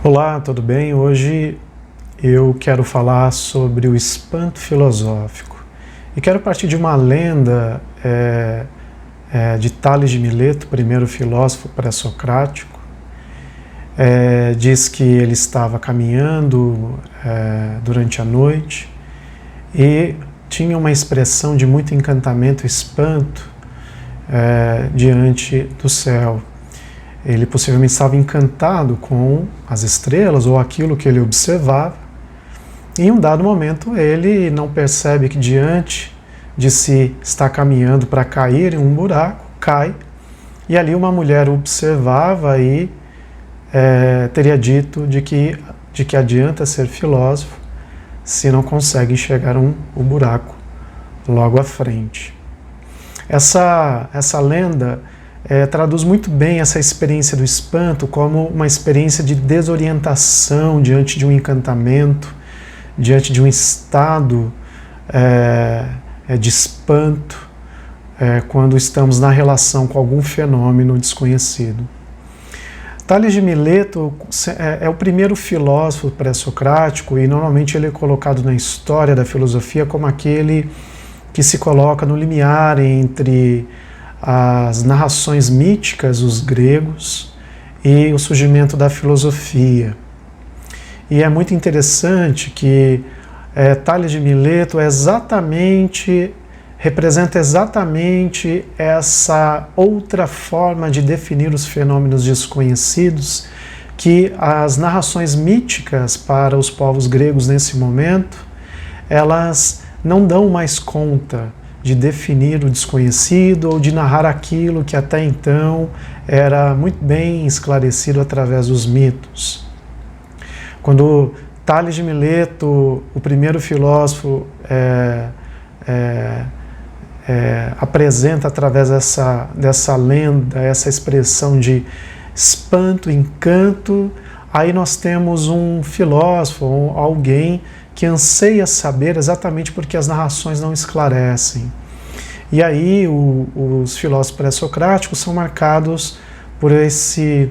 Olá, tudo bem? Hoje eu quero falar sobre o espanto filosófico e quero partir de uma lenda de Tales de Mileto, primeiro filósofo pré-socrático. Diz que ele estava caminhando durante a noite e tinha uma expressão de muito encantamento e espanto diante do céu. Ele possivelmente estava encantado com as estrelas ou aquilo que ele observava. E em um dado momento ele não percebe que diante de si está caminhando para cair em um buraco, cai, e ali uma mulher o observava e teria dito de que adianta ser filósofo se não consegue enxergar o buraco logo à frente. Essa lenda traduz muito bem essa experiência do espanto como uma experiência de desorientação diante de um encantamento, diante de um estado de espanto, quando estamos na relação com algum fenômeno desconhecido. Tales de Mileto é o primeiro filósofo pré-socrático e normalmente ele é colocado na história da filosofia como aquele que se coloca no limiar entre as narrações míticas, os gregos, e o surgimento da filosofia. E é muito interessante que Tales de Mileto representa exatamente essa outra forma de definir os fenômenos desconhecidos que as narrações míticas para os povos gregos nesse momento, elas não dão mais conta de definir o desconhecido ou de narrar aquilo que até então era muito bem esclarecido através dos mitos. Quando Tales de Mileto, o primeiro filósofo, apresenta através dessa lenda, essa expressão de espanto, encanto, aí nós temos um filósofo, alguém que anseia saber exatamente porque as narrações não esclarecem. E aí os filósofos pré-socráticos são marcados por esse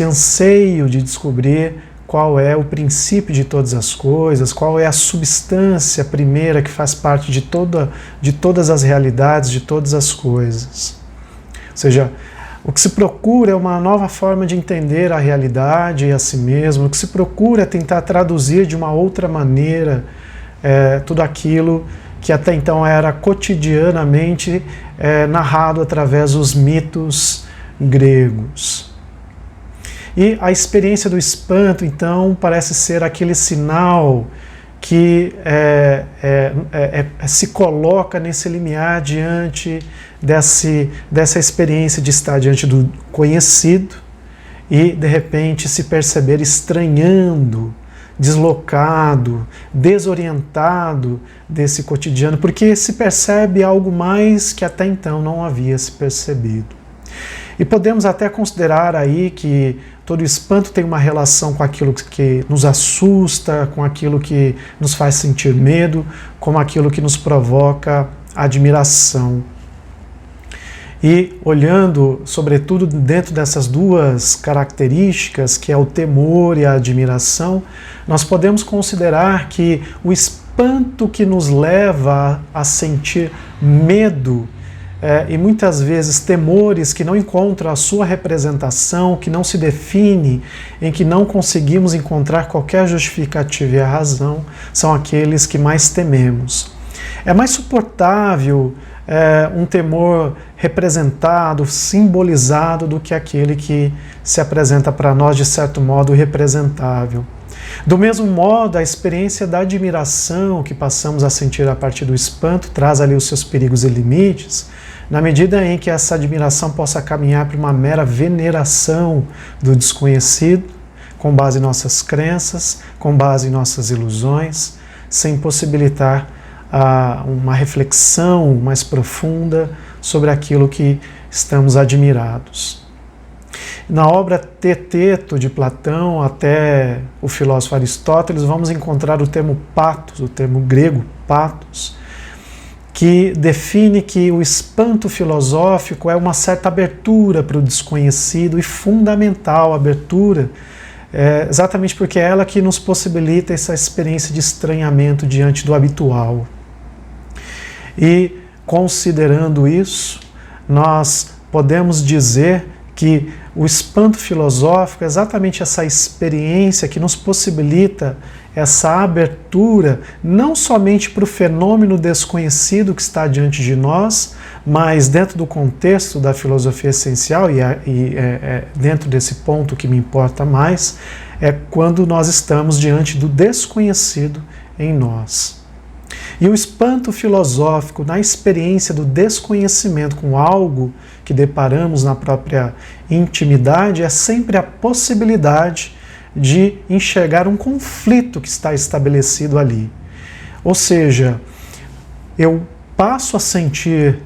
anseio de descobrir qual é o princípio de todas as coisas, qual é a substância primeira que faz parte de todas as realidades, de todas as coisas. Ou seja, o que se procura é uma nova forma de entender a realidade e a si mesmo. O que se procura é tentar traduzir de uma outra maneira tudo aquilo que até então era cotidianamente narrado através dos mitos gregos. E a experiência do espanto, então, parece ser aquele sinal que se coloca nesse limiar diante dessa experiência de estar diante do conhecido e, de repente, se perceber estranhando, deslocado, desorientado desse cotidiano, porque se percebe algo mais que até então não havia se percebido. E podemos até considerar aí que todo espanto tem uma relação com aquilo que nos assusta, com aquilo que nos faz sentir medo, com aquilo que nos provoca admiração. E olhando, sobretudo, dentro dessas duas características, que é o temor e a admiração, nós podemos considerar que o espanto que nos leva a sentir medo e muitas vezes temores que não encontram a sua representação, que não se define, em que não conseguimos encontrar qualquer justificativa e a razão, são aqueles que mais tememos. É mais suportável um temor representado, simbolizado, do que aquele que se apresenta para nós de certo modo irrepresentável. Do mesmo modo, a experiência da admiração que passamos a sentir a partir do espanto traz ali os seus perigos e limites, na medida em que essa admiração possa caminhar para uma mera veneração do desconhecido, com base em nossas crenças, com base em nossas ilusões, sem possibilitar uma reflexão mais profunda sobre aquilo que estamos admirados. Na obra Teteto de Platão, até o filósofo Aristóteles, vamos encontrar o termo patos, o termo grego patos, que define que o espanto filosófico é uma certa abertura para o desconhecido e fundamental abertura exatamente porque é ela que nos possibilita essa experiência de estranhamento diante do habitual. E, considerando isso, nós podemos dizer que o espanto filosófico é exatamente essa experiência que nos possibilita essa abertura, não somente para o fenômeno desconhecido que está diante de nós, mas dentro do contexto da filosofia essencial, dentro desse ponto que me importa mais, é quando nós estamos diante do desconhecido em nós. E o espanto filosófico na experiência do desconhecimento com algo que deparamos na própria intimidade é sempre a possibilidade de enxergar um conflito que está estabelecido ali. Ou seja, eu passo a sentir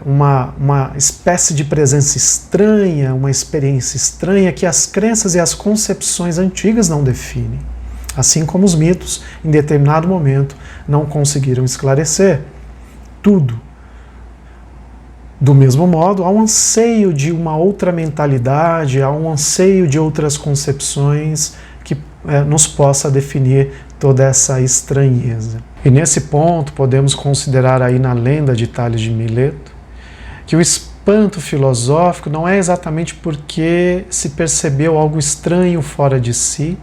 uma espécie de presença estranha, uma experiência estranha que as crenças e as concepções antigas não definem. Assim como os mitos, em determinado momento, não conseguiram esclarecer tudo. Do mesmo modo, há um anseio de uma outra mentalidade, há um anseio de outras concepções que nos possa definir toda essa estranheza. E nesse ponto, podemos considerar aí na lenda de Tales de Mileto, que o espanto filosófico não é exatamente porque se percebeu algo estranho fora de si,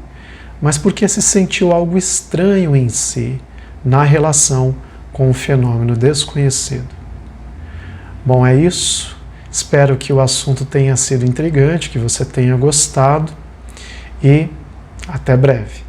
mas porque se sentiu algo estranho em si, na relação com o fenômeno desconhecido. Bom, é isso. Espero que o assunto tenha sido intrigante, que você tenha gostado e até breve.